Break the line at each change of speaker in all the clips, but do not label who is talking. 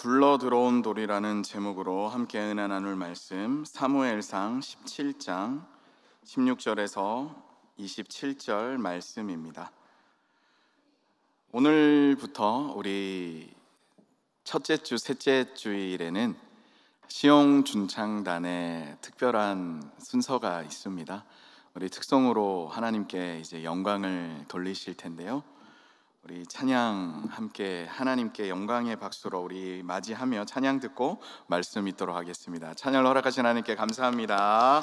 굴러 들어온 돌이라는 제목으로 함께 은혜 나눌 말씀 사무엘상 17장 16절에서 27절 말씀입니다. 오늘부터 우리 첫째 주, 셋째 주일에는 시용준창단의 특별한 순서가 있습니다. 우리 특송으로 하나님께 이제 영광을 돌리실 텐데요. 우리 찬양 함께 하나님께 영광의 박수로 우리 맞이하며 찬양 듣고 말씀 있도록 하겠습니다. 찬양을 허락하신 하나님께 감사합니다.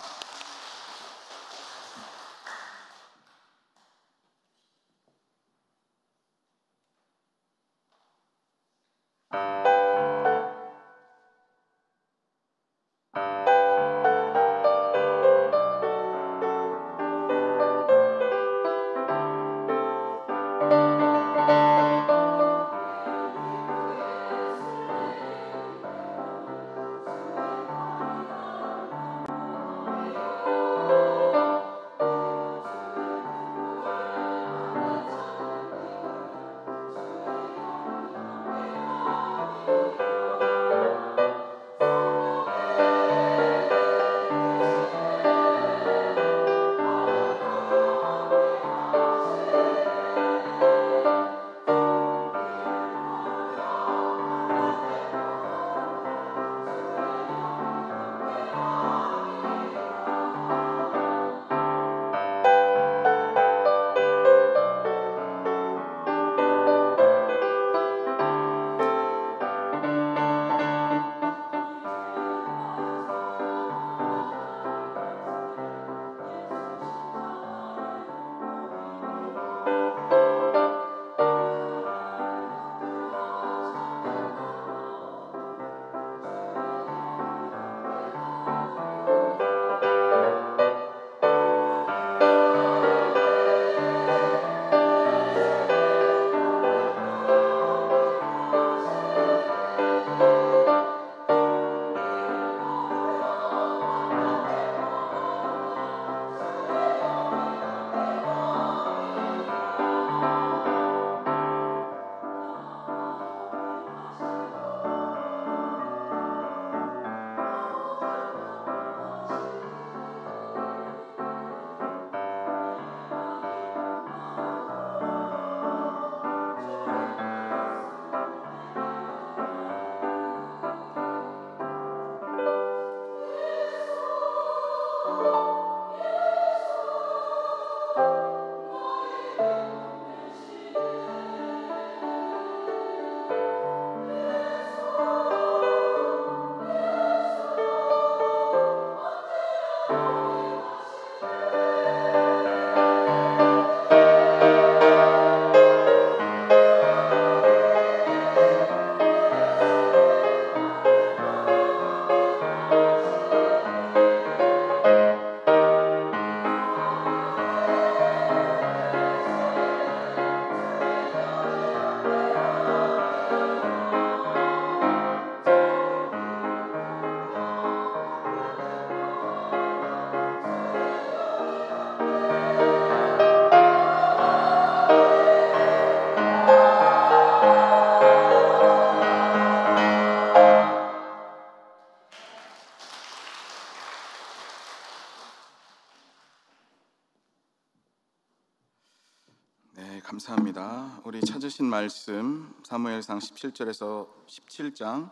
감사합니다. 우리 찾으신 말씀 사무엘상 17절에서 17장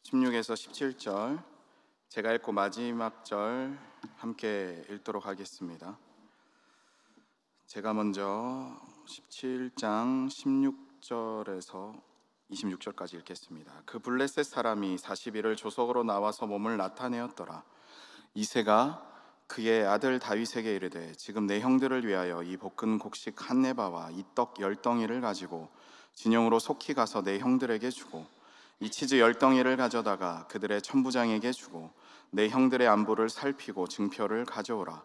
16에서 17절 제가 읽고 마지막 절 함께 읽도록 하겠습니다. 제가 먼저 17장 16절에서 26절까지 읽겠습니다. 그 블레셋 사람이 40일을 조석으로 나와서 몸을 나타내었더라. 이새가 그의 아들 다윗에게 이르되 지금 내 형들을 위하여 이 볶은 곡식 한 네바와 이 떡 10덩이를 가지고 진영으로 속히 가서 내 형들에게 주고 이 치즈 10덩이를 가져다가 그들의 천부장에게 주고 내 형들의 안부를 살피고 증표를 가져오라.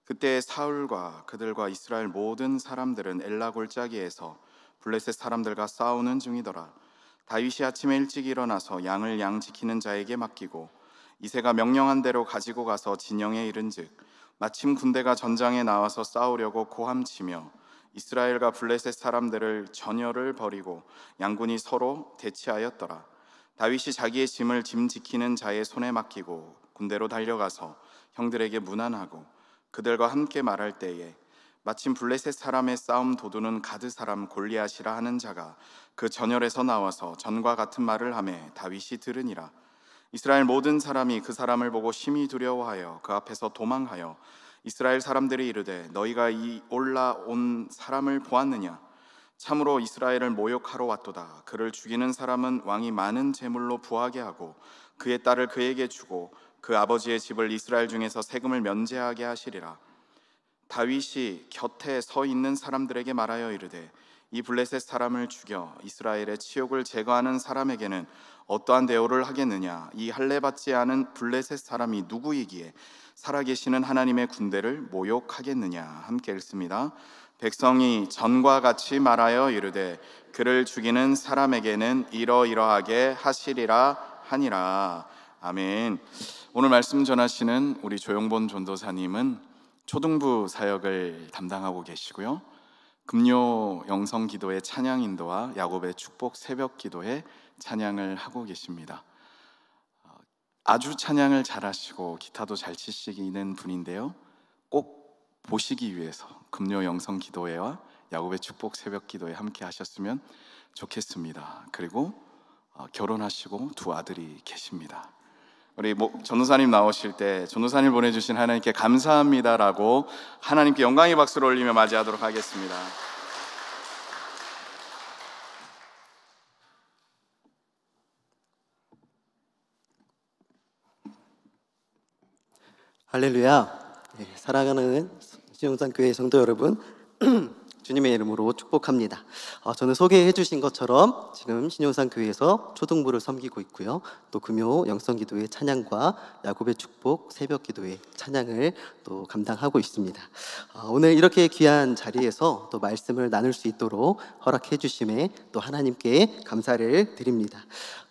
그때 사울과 그들과 이스라엘 모든 사람들은 엘라 골짜기에서 블레셋 사람들과 싸우는 중이더라. 다윗이 아침에 일찍 일어나서 양을 양 지키는 자에게 맡기고 이새가 명령한 대로 가지고 가서 진영에 이른즉 마침 군대가 전장에 나와서 싸우려고 고함치며 이스라엘과 블레셋 사람들을 전열을 벌이고 양군이 서로 대치하였더라. 다윗이 자기의 짐을 짐 지키는 자의 손에 맡기고 군대로 달려가서 형들에게 문안하고 그들과 함께 말할 때에 마침 블레셋 사람의 싸움 도두는 가드 사람 골리앗이라 하는 자가 그 전열에서 나와서 전과 같은 말을 하매 다윗이 들으니라. 이스라엘 모든 사람이 그 사람을 보고 심히 두려워하여 그 앞에서 도망하여 이스라엘 사람들이 이르되 너희가 이 올라온 사람을 보았느냐? 참으로 이스라엘을 모욕하러 왔도다. 그를 죽이는 사람은 왕이 많은 재물로 부하게 하고 그의 딸을 그에게 주고 그 아버지의 집을 이스라엘 중에서 세금을 면제하게 하시리라. 다윗이 곁에 서 있는 사람들에게 말하여 이르되 이 블레셋 사람을 죽여 이스라엘의 치욕을 제거하는 사람에게는 어떠한 대우를 하겠느냐? 이 할례받지 않은 블레셋 사람이 누구이기에 살아계시는 하나님의 군대를 모욕하겠느냐? 함께 읽습니다. 백성이 전과 같이 말하여 이르되 그를 죽이는 사람에게는 이러이러하게 하시리라 하니라. 아멘. 오늘 말씀 전하시는 우리 조용본 전도사님은 초등부 사역을 담당하고 계시고요, 금요 영성 기도회 찬양 인도와 야곱의 축복 새벽 기도회 찬양을 하고 계십니다. 아주 찬양을 잘하시고 기타도 잘 치시는 분인데요, 꼭 보시기 위해서 금요 영성 기도회와 야곱의 축복 새벽 기도회 함께 하셨으면 좋겠습니다. 그리고 결혼하시고 두 아들이 계십니다. 우리 전도사님 나오실 때 전도사님 보내주신 하나님께 감사합니다라고 하나님께 영광의 박수를 올리며 맞이하도록 하겠습니다.
할렐루야. 사랑하는 신용산교회 성도 여러분, 주님의 이름으로 축복합니다. 저는 소개해 주신 것처럼 지금 신용산교회에서 초등부를 섬기고 있고요, 또 금요 영성기도회 찬양과 야곱의 축복 새벽기도회 찬양을 또 감당하고 있습니다. 오늘 이렇게 귀한 자리에서 또 말씀을 나눌 수 있도록 허락해 주심에 또 하나님께 감사를 드립니다.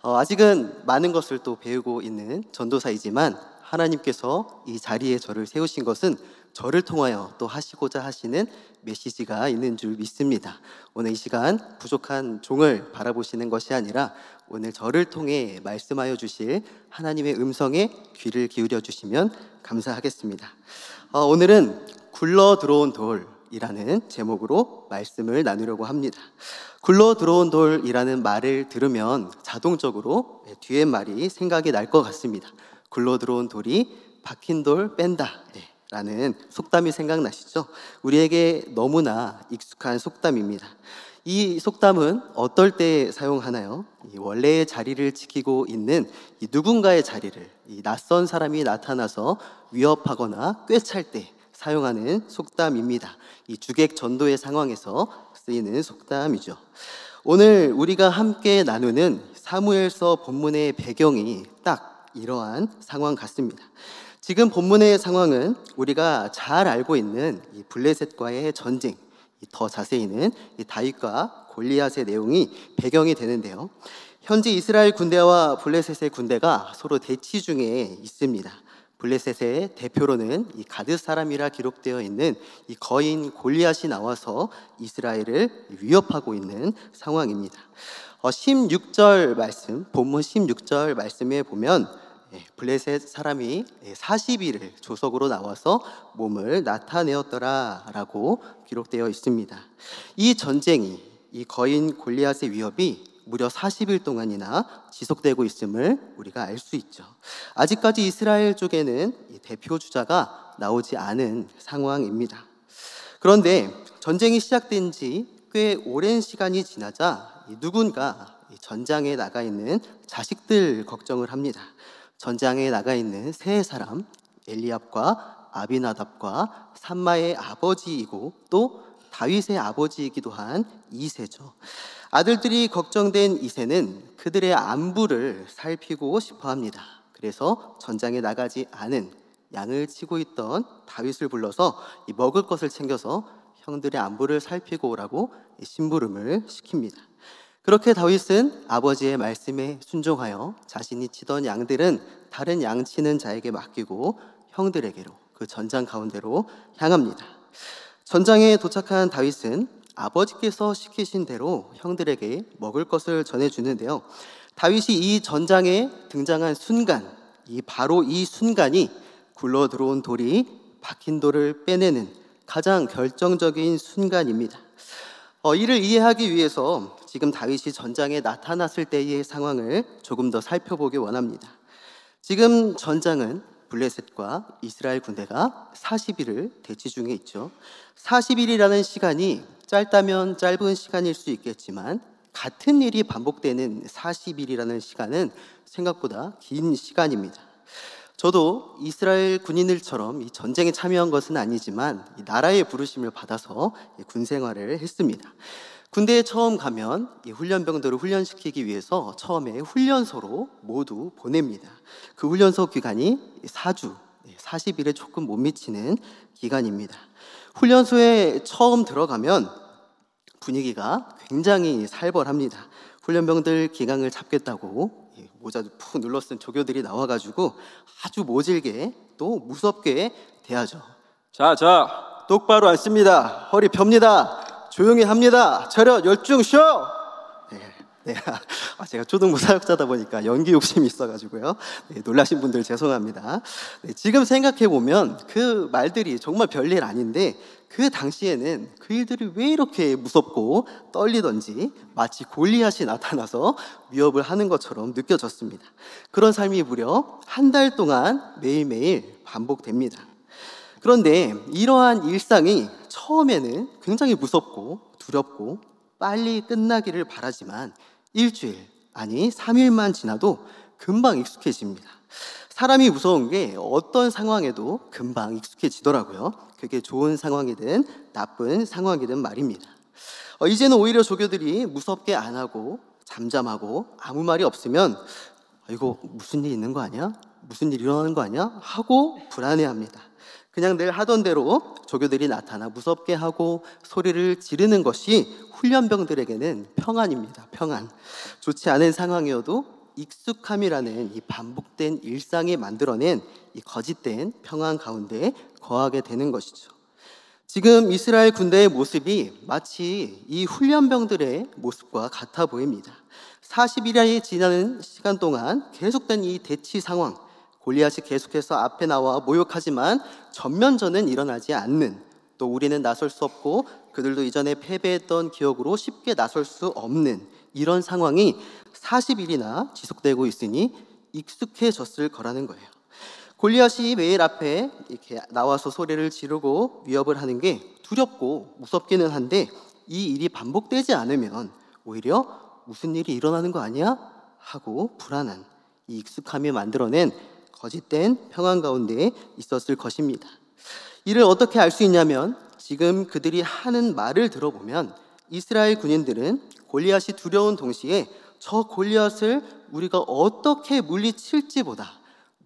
아직은 많은 것을 또 배우고 있는 전도사이지만 하나님께서 이 자리에 저를 세우신 것은 저를 통하여 또 하시고자 하시는 메시지가 있는 줄 믿습니다. 오늘 이 시간 부족한 종을 바라보시는 것이 아니라 오늘 저를 통해 말씀하여 주실 하나님의 음성에 귀를 기울여 주시면 감사하겠습니다. 오늘은 굴러 들어온 돌이라는 제목으로 말씀을 나누려고 합니다. 굴러 들어온 돌이라는 말을 들으면 자동적으로 뒤에 말이 생각이 날 것 같습니다. 굴러 들어온 돌이 박힌 돌 뺀다 라는 속담이 생각나시죠? 우리에게 너무나 익숙한 속담입니다. 이 속담은 어떨 때 사용하나요? 원래의 자리를 지키고 있는 누군가의 자리를 낯선 사람이 나타나서 위협하거나 꿰찰 때 사용하는 속담입니다. 이 주객 전도의 상황에서 쓰이는 속담이죠. 오늘 우리가 함께 나누는 사무엘서 본문의 배경이 딱 이러한 상황 같습니다. 지금 본문의 상황은 우리가 잘 알고 있는 이 블레셋과의 전쟁, 더 자세히는 이 다윗과 골리앗의 내용이 배경이 되는데요, 현재 이스라엘 군대와 블레셋의 군대가 서로 대치 중에 있습니다. 블레셋의 대표로는 이 가드 사람이라 기록되어 있는 이 거인 골리앗이 나와서 이스라엘을 위협하고 있는 상황입니다. 16절 말씀, 본문 16절 말씀에 보면 블레셋 사람이 40일을 조석으로 나와서 몸을 나타내었더라 라고 기록되어 있습니다. 이 전쟁이, 이 거인 골리앗의 위협이 무려 40일 동안이나 지속되고 있음을 우리가 알 수 있죠. 아직까지 이스라엘 쪽에는 이 대표 주자가 나오지 않은 상황입니다. 그런데 전쟁이 시작된 지 꽤 오랜 시간이 지나자 누군가 전장에 나가 있는 자식들 걱정을 합니다. 전장에 나가 있는 세 사람, 엘리압과 아비나답과 삼마의 아버지이고 또 다윗의 아버지이기도 한 이새죠. 아들들이 걱정된 이새는 그들의 안부를 살피고 싶어 합니다. 그래서 전장에 나가지 않은 양을 치고 있던 다윗을 불러서 먹을 것을 챙겨서 형들의 안부를 살피고 오라고 심부름을 시킵니다. 그렇게 다윗은 아버지의 말씀에 순종하여 자신이 치던 양들은 다른 양 치는 자에게 맡기고 형들에게로, 그 전장 가운데로 향합니다. 전장에 도착한 다윗은 아버지께서 시키신 대로 형들에게 먹을 것을 전해주는데요, 다윗이 이 전장에 등장한 순간, 바로 이 순간이 굴러 들어온 돌이 박힌 돌을 빼내는 가장 결정적인 순간입니다. 이를 이해하기 위해서 지금 다윗이 전장에 나타났을 때의 상황을 조금 더 살펴보기 원합니다. 지금 전장은 블레셋과 이스라엘 군대가 40일을 대치 중에 있죠. 40일이라는 시간이 짧다면 짧은 시간일 수 있겠지만 같은 일이 반복되는 40일이라는 시간은 생각보다 긴 시간입니다. 저도 이스라엘 군인들처럼 이 전쟁에 참여한 것은 아니지만 이 나라의 부르심을 받아서 군 생활을 했습니다. 군대에 처음 가면 이 훈련병들을 훈련시키기 위해서 처음에 훈련소로 모두 보냅니다. 그 훈련소 기간이 4주, 40일에 조금 못 미치는 기간입니다. 훈련소에 처음 들어가면 분위기가 굉장히 살벌합니다. 훈련병들 기강을 잡겠다고 모자도 푹 눌러쓴 조교들이 나와가지고 아주 모질게 또 무섭게 대하죠. 자, 똑바로 앉습니다. 허리 펴니다. 조용히 합니다. 차렷, 열중, 쇼! 네. 제가 초등부 사역자다 보니까 연기 욕심이 있어가지고요. 놀라신 분들 죄송합니다. 지금 생각해보면 그 말들이 정말 별일 아닌데 그 당시에는 그 일들이 왜 이렇게 무섭고 떨리던지 마치 골리앗이 나타나서 위협을 하는 것처럼 느껴졌습니다. 그런 삶이 무려 한 달 동안 매일매일 반복됩니다. 그런데 이러한 일상이 처음에는 굉장히 무섭고 두렵고 빨리 끝나기를 바라지만 일주일, 아니 3일만 지나도 금방 익숙해집니다. 사람이 무서운 게 어떤 상황에도 금방 익숙해지더라고요. 그게 좋은 상황이든 나쁜 상황이든 말입니다. 이제는 오히려 조교들이 무섭게 안 하고 잠잠하고 아무 말이 없으면 이거 무슨 일 있는 거 아니야? 무슨 일 일어나는 거 아니야? 하고 불안해합니다. 그냥 늘 하던 대로 조교들이 나타나 무섭게 하고 소리를 지르는 것이 훈련병들에게는 평안입니다. 평안. 좋지 않은 상황이어도 익숙함이라는 이 반복된 일상이 만들어낸 이 거짓된 평안 가운데 거하게 되는 것이죠. 지금 이스라엘 군대의 모습이 마치 이 훈련병들의 모습과 같아 보입니다. 40일이 지나는 시간 동안 계속된 이 대치 상황, 골리앗이 계속해서 앞에 나와 모욕하지만 전면전은 일어나지 않는, 또 우리는 나설 수 없고 그들도 이전에 패배했던 기억으로 쉽게 나설 수 없는 이런 상황이 40일이나 지속되고 있으니 익숙해졌을 거라는 거예요. 골리앗이 매일 앞에 이렇게 나와서 소리를 지르고 위협을 하는 게 두렵고 무섭기는 한데 이 일이 반복되지 않으면 오히려 무슨 일이 일어나는 거 아니야? 하고 불안한 이 익숙함이 만들어낸 거짓된 평안 가운데 있었을 것입니다. 이를 어떻게 알 수 있냐면 지금 그들이 하는 말을 들어보면 이스라엘 군인들은 골리앗이 두려운 동시에 저 골리앗을 우리가 어떻게 물리칠지보다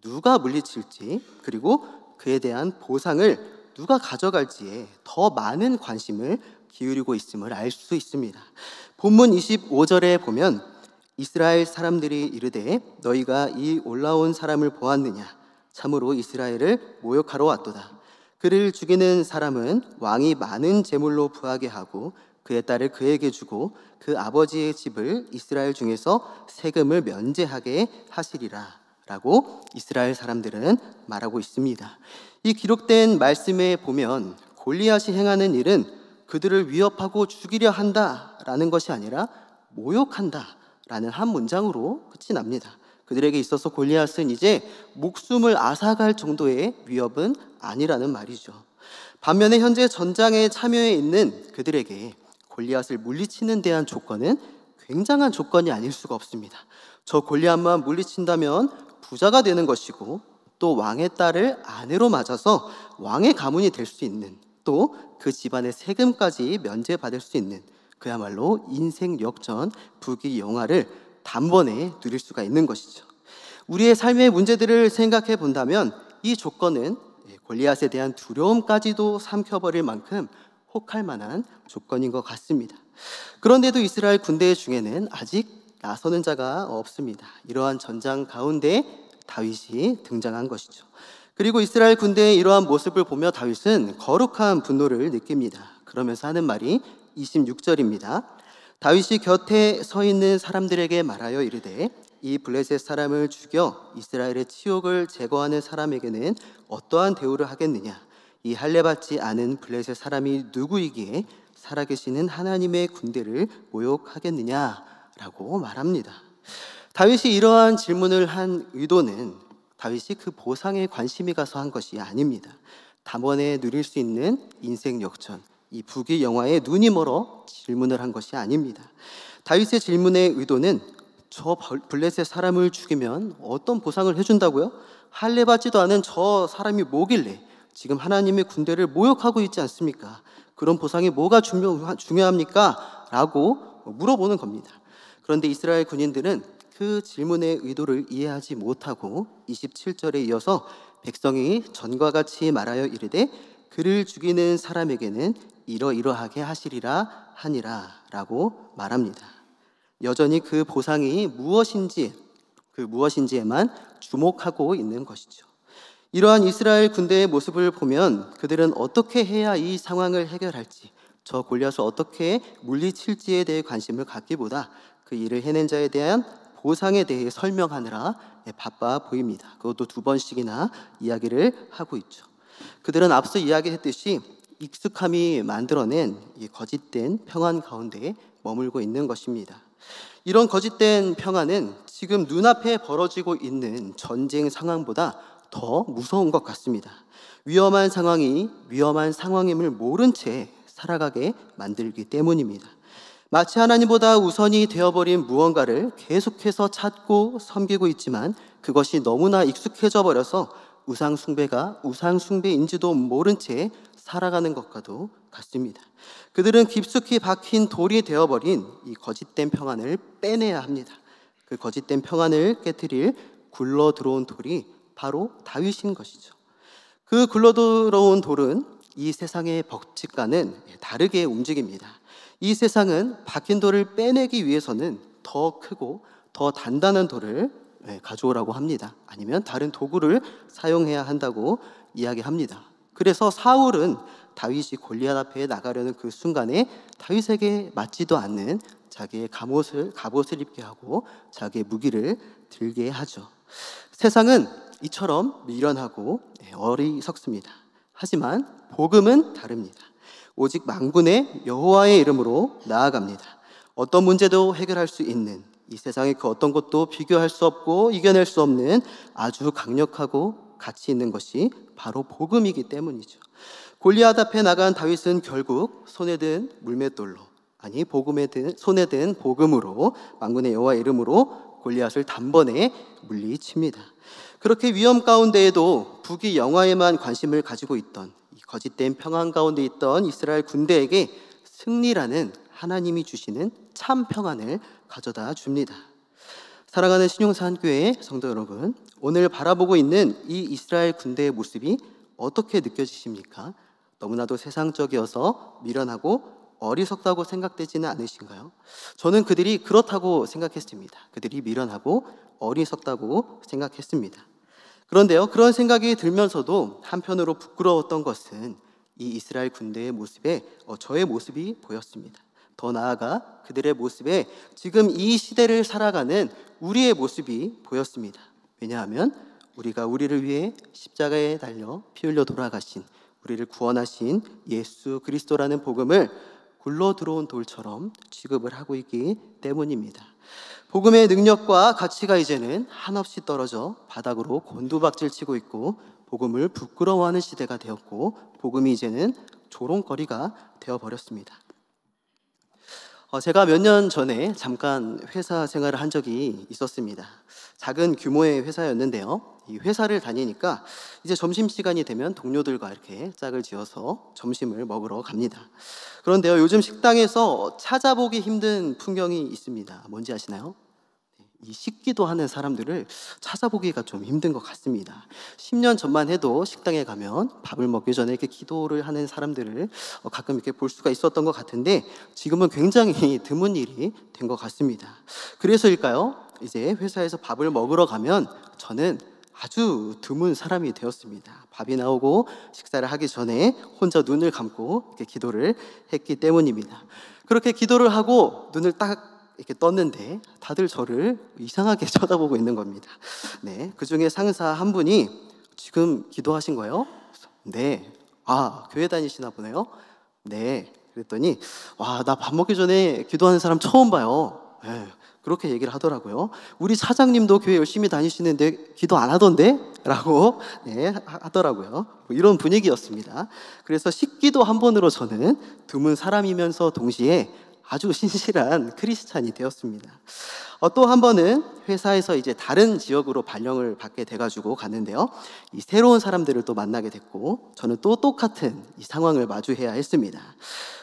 누가 물리칠지 그리고 그에 대한 보상을 누가 가져갈지에 더 많은 관심을 기울이고 있음을 알 수 있습니다. 본문 25절에 보면 이스라엘 사람들이 이르되 너희가 이 올라온 사람을 보았느냐? 참으로 이스라엘을 모욕하러 왔도다. 그를 죽이는 사람은 왕이 많은 재물로 부하게 하고 그의 딸을 그에게 주고 그 아버지의 집을 이스라엘 중에서 세금을 면제하게 하시리라 라고 이스라엘 사람들은 말하고 있습니다. 이 기록된 말씀에 보면 골리앗이 행하는 일은 그들을 위협하고 죽이려 한다라는 것이 아니라 모욕한다 라는 한 문장으로 끝이 납니다. 그들에게 있어서 골리앗은 이제 목숨을 앗아갈 정도의 위협은 아니라는 말이죠. 반면에 현재 전장에 참여해 있는 그들에게 골리앗을 물리치는 대한 조건은 굉장한 조건이 아닐 수가 없습니다. 저 골리앗만 물리친다면 부자가 되는 것이고 또 왕의 딸을 아내로 맞아서 왕의 가문이 될 수 있는, 또 그 집안의 세금까지 면제받을 수 있는 그야말로 인생 역전 부귀 영화를 단번에 누릴 수가 있는 것이죠. 우리의 삶의 문제들을 생각해 본다면 이 조건은 골리앗에 대한 두려움까지도 삼켜버릴 만큼 혹할 만한 조건인 것 같습니다. 그런데도 이스라엘 군대 중에는 아직 나서는 자가 없습니다. 이러한 전장 가운데 다윗이 등장한 것이죠. 그리고 이스라엘 군대의 이러한 모습을 보며 다윗은 거룩한 분노를 느낍니다. 그러면서 하는 말이 26절입니다. 다윗이 곁에 서 있는 사람들에게 말하여 이르되 이 블레셋 사람을 죽여 이스라엘의 치욕을 제거하는 사람에게는 어떠한 대우를 하겠느냐? 이 할례받지 않은 블레셋 사람이 누구이기에 살아계시는 하나님의 군대를 모욕하겠느냐라고 말합니다. 다윗이 이러한 질문을 한 의도는 다윗이 그 보상에 관심이 가서 한 것이 아닙니다. 단번에 누릴 수 있는 인생 역전, 이 부귀 영화에 눈이 멀어 질문을 한 것이 아닙니다. 다윗의 질문의 의도는 저 블레셋 사람을 죽이면 어떤 보상을 해준다고요? 할례받지도 않은 저 사람이 뭐길래 지금 하나님의 군대를 모욕하고 있지 않습니까? 그런 보상이 뭐가 중요합니까? 라고 물어보는 겁니다. 그런데 이스라엘 군인들은 그 질문의 의도를 이해하지 못하고 27절에 이어서 백성이 전과 같이 말하여 이르되 그를 죽이는 사람에게는 이러이러하게 하시리라 하니라 라고 말합니다. 여전히 그 보상이 무엇인지에만 주목하고 있는 것이죠. 이러한 이스라엘 군대의 모습을 보면 그들은 어떻게 해야 이 상황을 해결할지, 저 골리앗을 어떻게 물리칠지에 대해 관심을 갖기보다 그 일을 해낸 자에 대한 보상에 대해 설명하느라 바빠 보입니다. 그것도 2번씩이나 이야기를 하고 있죠. 그들은 앞서 이야기했듯이 익숙함이 만들어낸 이 거짓된 평안 가운데 머물고 있는 것입니다. 이런 거짓된 평안은 지금 눈앞에 벌어지고 있는 전쟁 상황보다 더 무서운 것 같습니다. 위험한 상황이 위험한 상황임을 모른 채 살아가게 만들기 때문입니다. 마치 하나님보다 우선이 되어버린 무언가를 계속해서 찾고 섬기고 있지만 그것이 너무나 익숙해져 버려서 우상숭배인지도 모른 채 살아가는 것과도 같습니다. 그들은 깊숙이 박힌 돌이 되어버린 이 거짓된 평안을 빼내야 합니다. 그 거짓된 평안을 깨트릴 굴러 들어온 돌이 바로 다윗인 것이죠. 그 굴러 들어온 돌은 이 세상의 법칙과는 다르게 움직입니다. 이 세상은 박힌 돌을 빼내기 위해서는 더 크고 더 단단한 돌을 가져오라고 합니다. 아니면 다른 도구를 사용해야 한다고 이야기합니다. 그래서 사울은 다윗이 골리앗 앞에 나가려는 그 순간에 다윗에게 맞지도 않는 자기의 갑옷을 입게 하고 자기의 무기를 들게 하죠. 세상은 이처럼 미련하고 어리석습니다. 하지만 복음은 다릅니다. 오직 만군의 여호와의 이름으로 나아갑니다. 어떤 문제도 해결할 수 있는, 이 세상의 그 어떤 것도 비교할 수 없고 이겨낼 수 없는 아주 강력하고 가치 있는 것이 바로 복음이기 때문이죠. 골리앗 앞에 나간 다윗은 결국 손에 든 물맷돌로, 아니 손에 든 복음으로, 만군의 여호와의 이름으로 골리앗을 단번에 물리칩니다. 그렇게 위험 가운데에도 부귀 영화에만 관심을 가지고 있던, 이 거짓된 평안 가운데 있던 이스라엘 군대에게 승리라는 하나님이 주시는 참 평안을 가져다 줍니다. 사랑하는 신용산교회 성도 여러분, 오늘 바라보고 있는 이 이스라엘 군대의 모습이 어떻게 느껴지십니까? 너무나도 세상적이어서 미련하고 어리석다고 생각되지는 않으신가요? 저는 그들이 그렇다고 생각했습니다. 그들이 미련하고 어리석다고 생각했습니다. 그런데요, 그런 생각이 들면서도 한편으로 부끄러웠던 것은 이 이스라엘 군대의 모습에 저의 모습이 보였습니다. 더 나아가 그들의 모습에 지금 이 시대를 살아가는 우리의 모습이 보였습니다. 왜냐하면 우리가 우리를 위해 십자가에 달려 피 흘려 돌아가신, 우리를 구원하신 예수 그리스도라는 복음을 굴러 들어온 돌처럼 취급을 하고 있기 때문입니다. 복음의 능력과 가치가 이제는 한없이 떨어져 바닥으로 곤두박질치고 있고, 복음을 부끄러워하는 시대가 되었고, 복음이 이제는 조롱거리가 되어버렸습니다. 제가 몇 년 전에 잠깐 회사 생활을 한 적이 있었습니다. 작은 규모의 회사였는데요, 이 회사를 다니니까 이제 점심시간이 되면 동료들과 이렇게 짝을 지어서 점심을 먹으러 갑니다. 그런데요, 요즘 식당에서 찾아보기 힘든 풍경이 있습니다. 뭔지 아시나요? 이 식기도 하는 사람들을 찾아보기가 좀 힘든 것 같습니다. 10년 전만 해도 식당에 가면 밥을 먹기 전에 이렇게 기도를 하는 사람들을 가끔 이렇게 볼 수가 있었던 것 같은데, 지금은 굉장히 드문 일이 된 것 같습니다. 그래서일까요? 이제 회사에서 밥을 먹으러 가면 저는 아주 드문 사람이 되었습니다. 밥이 나오고 식사를 하기 전에 혼자 눈을 감고 이렇게 기도를 했기 때문입니다. 그렇게 기도를 하고 눈을 딱 이렇게 떴는데 다들 저를 이상하게 쳐다보고 있는 겁니다. 네, 그 중에 상사 한 분이 지금 기도하신 거예요? 네. 아, 교회 다니시나 보네요? 네. 그랬더니 와, 나 밥 먹기 전에 기도하는 사람 처음 봐요. 네, 그렇게 얘기를 하더라고요. 우리 사장님도 교회 열심히 다니시는데 기도 안 하던데? 라고 네, 하더라고요. 뭐 이런 분위기였습니다. 그래서 식기도 한 번으로 저는 드문 사람이면서 동시에 아주 신실한 크리스찬이 되었습니다. 또 한 번은 회사에서 이제 다른 지역으로 발령을 받게 돼가지고 갔는데요. 이 새로운 사람들을 또 만나게 됐고 저는 또 똑같은 이 상황을 마주해야 했습니다.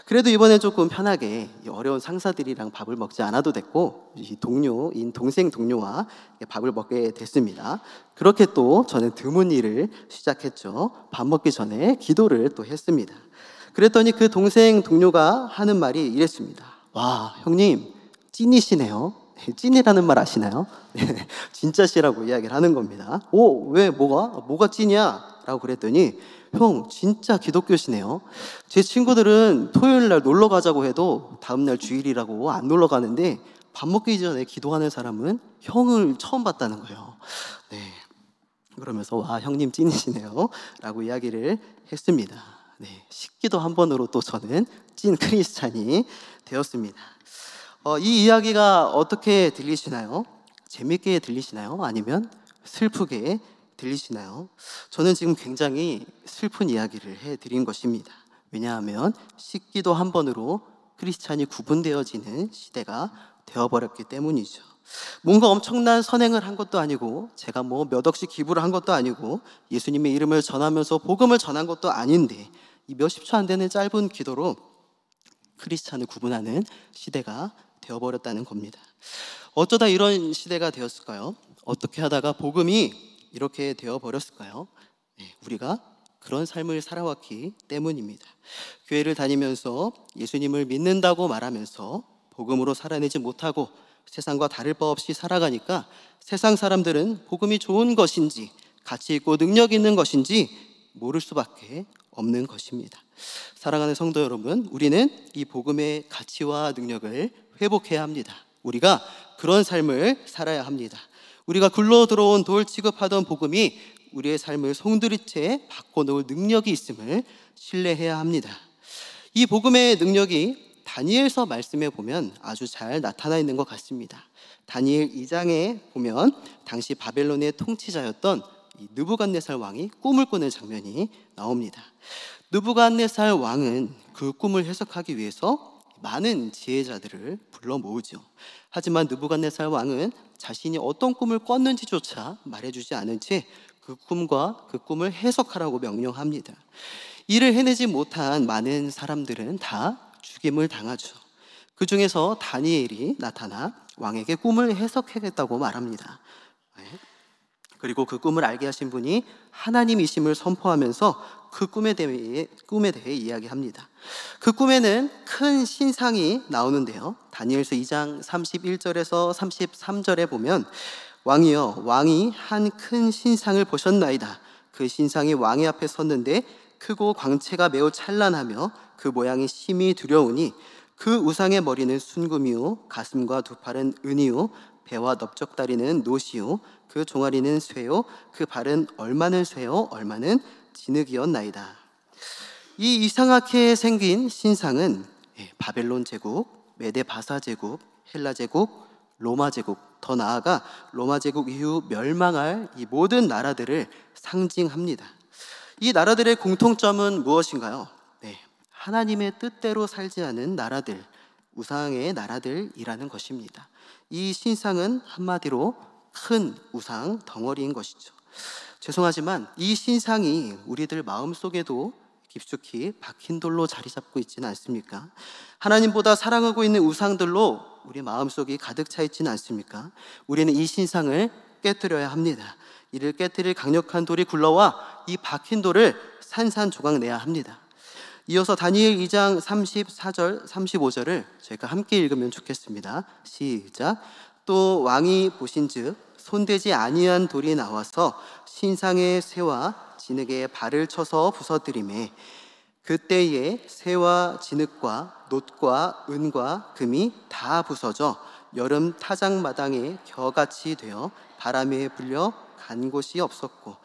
그래도 이번엔 조금 편하게 이 어려운 상사들이랑 밥을 먹지 않아도 됐고 이 동료인 동생 동료와 밥을 먹게 됐습니다. 그렇게 또 저는 드문 일을 시작했죠. 밥 먹기 전에 기도를 또 했습니다. 그랬더니 그 동생 동료가 하는 말이 이랬습니다. 와, 형님 찐이시네요. 찐이라는 말 아시나요? 진짜 씨라고 이야기를 하는 겁니다. 오, 왜 뭐가 찐이야? 라고 그랬더니 형 진짜 기독교시네요. 제 친구들은 토요일 날 놀러 가자고 해도 다음 날 주일이라고 안 놀러 가는데 밥 먹기 전에 기도하는 사람은 형을 처음 봤다는 거예요. 네. 그러면서 와, 형님 찐이시네요 라고 이야기를 했습니다. 네, 식기도 한 번으로 또 저는 찐 크리스찬이 되었습니다. 이 이야기가 어떻게 들리시나요? 재밌게 들리시나요? 아니면 슬프게 들리시나요? 저는 지금 굉장히 슬픈 이야기를 해드린 것입니다. 왜냐하면 식기도 한 번으로 크리스찬이 구분되어지는 시대가 되어버렸기 때문이죠. 뭔가 엄청난 선행을 한 것도 아니고 제가 뭐 몇 억씩 기부를 한 것도 아니고 예수님의 이름을 전하면서 복음을 전한 것도 아닌데 이 몇십 초 안 되는 짧은 기도로 크리스찬을 구분하는 시대가 되어버렸다는 겁니다. 어쩌다 이런 시대가 되었을까요? 어떻게 하다가 복음이 이렇게 되어버렸을까요? 네, 우리가 그런 삶을 살아왔기 때문입니다. 교회를 다니면서 예수님을 믿는다고 말하면서 복음으로 살아내지 못하고 세상과 다를 바 없이 살아가니까 세상 사람들은 복음이 좋은 것인지 가치 있고 능력 있는 것인지 모를 수밖에 없는 것입니다. 사랑하는 성도 여러분, 우리는 이 복음의 가치와 능력을 회복해야 합니다. 우리가 그런 삶을 살아야 합니다. 우리가 굴러 들어온 돌 취급하던 복음이 우리의 삶을 송두리째 바꿔놓을 능력이 있음을 신뢰해야 합니다. 이 복음의 능력이 다니엘서 말씀에 보면 아주 잘 나타나 있는 것 같습니다. 다니엘 2장에 보면 당시 바벨론의 통치자였던 이 느부갓네살 왕이 꿈을 꾸는 장면이 나옵니다. 느부갓네살 왕은 그 꿈을 해석하기 위해서 많은 지혜자들을 불러 모으죠. 하지만 느부갓네살 왕은 자신이 어떤 꿈을 꿨는지조차 말해주지 않은 채 그 꿈과 그 꿈을 해석하라고 명령합니다. 이를 해내지 못한 많은 사람들은 다 죽임을 당하죠. 그 중에서 다니엘이 나타나 왕에게 꿈을 해석하겠다고 말합니다. 그리고 그 꿈을 알게 하신 분이 하나님이심을 선포하면서 그 꿈에 대해 이야기합니다. 그 꿈에는 큰 신상이 나오는데요. 다니엘서 2장 31절에서 33절에 보면 왕이여, 왕이 한 큰 신상을 보셨나이다. 그 신상이 왕의 앞에 섰는데 크고 광채가 매우 찬란하며 그 모양이 심히 두려우니 그 우상의 머리는 순금이요 가슴과 두 팔은 은이요 배와 넓적다리는 노시요 그 종아리는 쇠요 그 발은 얼마는 쇠요 얼마는 진흙이었나이다. 이 이상하게 생긴 신상은 바벨론 제국, 메데 바사 제국, 헬라 제국, 로마 제국, 더 나아가 로마 제국 이후 멸망할 이 모든 나라들을 상징합니다. 이 나라들의 공통점은 무엇인가요? 하나님의 뜻대로 살지 않은 나라들, 우상의 나라들이라는 것입니다. 이 신상은 한마디로 큰 우상 덩어리인 것이죠. 죄송하지만 이 신상이 우리들 마음속에도 깊숙이 박힌 돌로 자리 잡고 있지는 않습니까? 하나님보다 사랑하고 있는 우상들로 우리 마음속이 가득 차 있지는 않습니까? 우리는 이 신상을 깨뜨려야 합니다. 이를 깨뜨릴 강력한 돌이 굴러와 이 박힌 돌을 산산조각 내야 합니다. 이어서 다니엘 2장 34절, 35절을 저희가 함께 읽으면 좋겠습니다. 시작. 또 왕이 보신즉 손대지 아니한 돌이 나와서 신상의 쇠와 진흙에 발을 쳐서 부서뜨리매 그때에 새와 진흙과 놋과 은과 금이 다 부서져 여름 타작마당에 겨같이 되어 바람에 불려 간 곳이 없었고,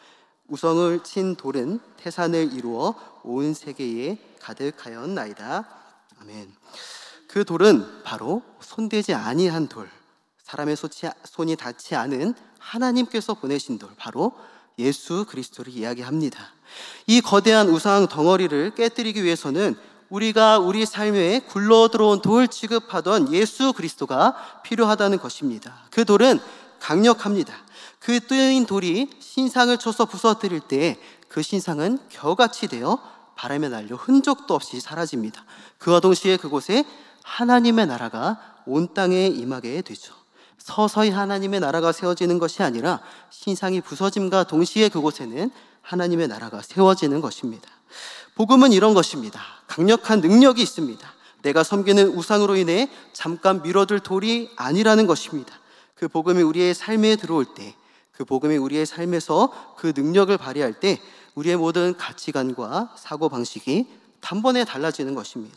우성을 친 돌은 태산을 이루어 온 세계에 가득하였나이다. 아멘. 그 돌은 바로 손대지 아니한 돌, 사람의 손이 닿지 않은 하나님께서 보내신 돌, 바로 예수 그리스도를 이야기합니다. 이 거대한 우상 덩어리를 깨뜨리기 위해서는 우리가 우리 삶에 굴러들어온 돌 취급하던 예수 그리스도가 필요하다는 것입니다. 그 돌은 강력합니다. 그 뜨인 돌이 신상을 쳐서 부서뜨릴 때 그 신상은 겨같이 되어 바람에 날려 흔적도 없이 사라집니다. 그와 동시에 그곳에 하나님의 나라가 온 땅에 임하게 되죠. 서서히 하나님의 나라가 세워지는 것이 아니라 신상이 부서짐과 동시에 그곳에는 하나님의 나라가 세워지는 것입니다. 복음은 이런 것입니다. 강력한 능력이 있습니다. 내가 섬기는 우상으로 인해 잠깐 미뤄둘 돌이 아니라는 것입니다. 그 복음이 우리의 삶에 들어올 때, 그 복음이 우리의 삶에서 그 능력을 발휘할 때 우리의 모든 가치관과 사고방식이 단번에 달라지는 것입니다.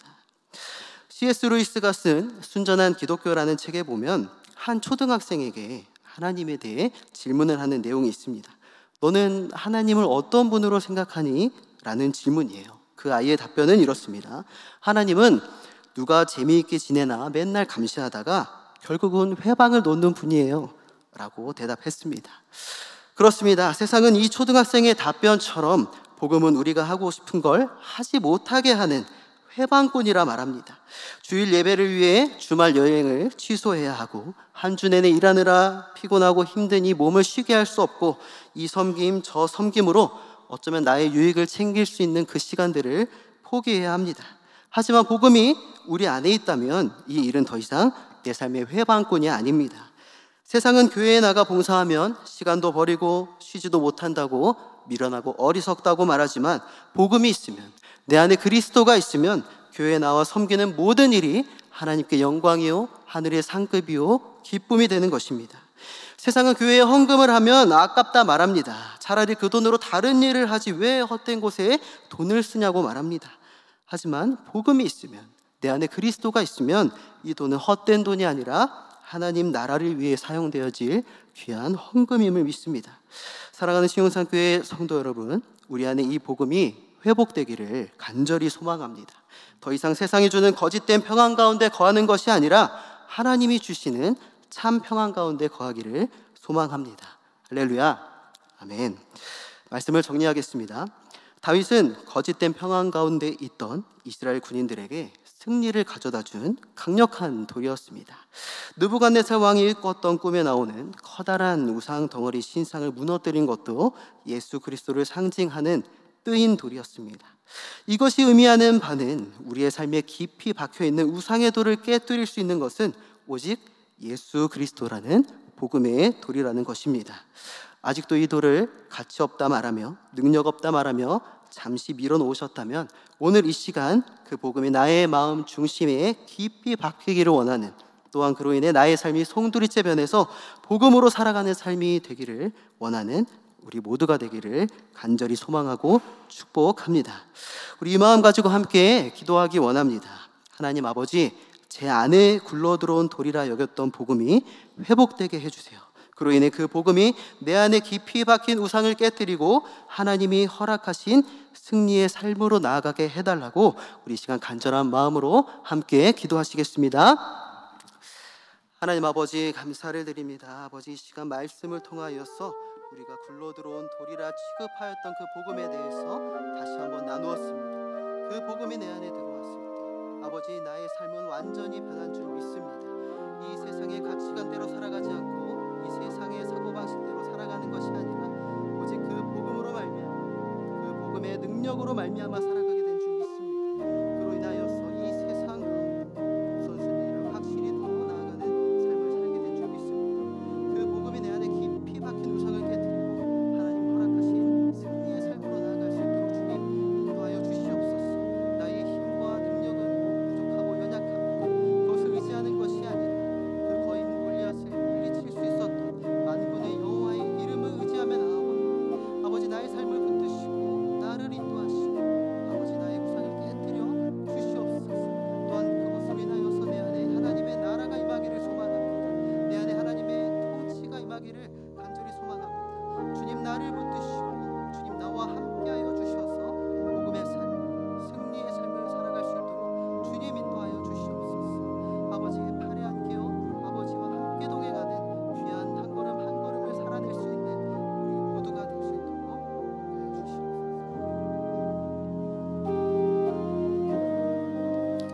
C.S. 루이스가 쓴 순전한 기독교라는 책에 보면 한 초등학생에게 하나님에 대해 질문을 하는 내용이 있습니다. 너는 하나님을 어떤 분으로 생각하니? 라는 질문이에요. 그 아이의 답변은 이렇습니다. 하나님은 누가 재미있게 지내나 맨날 감시하다가 결국은 회방을 놓는 분이에요 라고 대답했습니다. 그렇습니다. 세상은 이 초등학생의 답변처럼 복음은 우리가 하고 싶은 걸 하지 못하게 하는 회방꾼이라 말합니다. 주일 예배를 위해 주말 여행을 취소해야 하고 한 주 내내 일하느라 피곤하고 힘드니 몸을 쉬게 할 수 없고 이 섬김 저 섬김으로 어쩌면 나의 유익을 챙길 수 있는 그 시간들을 포기해야 합니다. 하지만 복음이 우리 안에 있다면 이 일은 더 이상 내 삶의 회방꾼이 아닙니다. 세상은 교회에 나가 봉사하면 시간도 버리고 쉬지도 못한다고 미련하고 어리석다고 말하지만 복음이 있으면, 내 안에 그리스도가 있으면 교회에 나와 섬기는 모든 일이 하나님께 영광이요 하늘의 상급이요 기쁨이 되는 것입니다. 세상은 교회에 헌금을 하면 아깝다 말합니다. 차라리 그 돈으로 다른 일을 하지 왜 헛된 곳에 돈을 쓰냐고 말합니다. 하지만 복음이 있으면, 내 안에 그리스도가 있으면 이 돈은 헛된 돈이 아니라 하나님 나라를 위해 사용되어질 귀한 헌금임을 믿습니다. 사랑하는 신용산교회 성도 여러분, 우리 안에 이 복음이 회복되기를 간절히 소망합니다. 더 이상 세상이 주는 거짓된 평안 가운데 거하는 것이 아니라 하나님이 주시는 참 평안 가운데 거하기를 소망합니다. 할렐루야, 아멘. 말씀을 정리하겠습니다. 다윗은 거짓된 평안 가운데 있던 이스라엘 군인들에게 승리를 가져다 준 강력한 돌이었습니다. 느부갓네살 왕이 꿨던 꿈에 나오는 커다란 우상 덩어리 신상을 무너뜨린 것도 예수 그리스도를 상징하는 뜨인 돌이었습니다. 이것이 의미하는 바는 우리의 삶에 깊이 박혀있는 우상의 돌을 깨뜨릴 수 있는 것은 오직 예수 그리스도라는 복음의 돌이라는 것입니다. 아직도 이 돌을 가치 없다 말하며 능력 없다 말하며 잠시 밀어놓으셨다면 오늘 이 시간 그 복음이 나의 마음 중심에 깊이 박히기를 원하는, 또한 그로 인해 나의 삶이 송두리째 변해서 복음으로 살아가는 삶이 되기를 원하는 우리 모두가 되기를 간절히 소망하고 축복합니다. 우리 이 마음 가지고 함께 기도하기 원합니다. 하나님 아버지, 제 안에 굴러들어온 돌이라 여겼던 복음이 회복되게 해주세요. 그로 인해 그 복음이 내 안에 깊이 박힌 우상을 깨뜨리고 하나님이 허락하신 승리의 삶으로 나아가게 해달라고 우리 시간 간절한 마음으로 함께 기도하시겠습니다. 하나님 아버지, 감사를 드립니다. 아버지, 이 시간 말씀을 통하여서 우리가 굴러들어온 돌이라 취급하였던 그 복음에 대해서 다시 한번 나누었습니다. 그 복음이 내 안에 들어왔을 때 아버지, 나의 삶은 완전히 변한 줄 믿습니다. 이 세상의 가치관대로 살아가지 않고 이 세상의 사고방식대로 살아가는 것이 아니라 오직 그 복음으로 말미암아, 그 복음의 능력으로 말미암아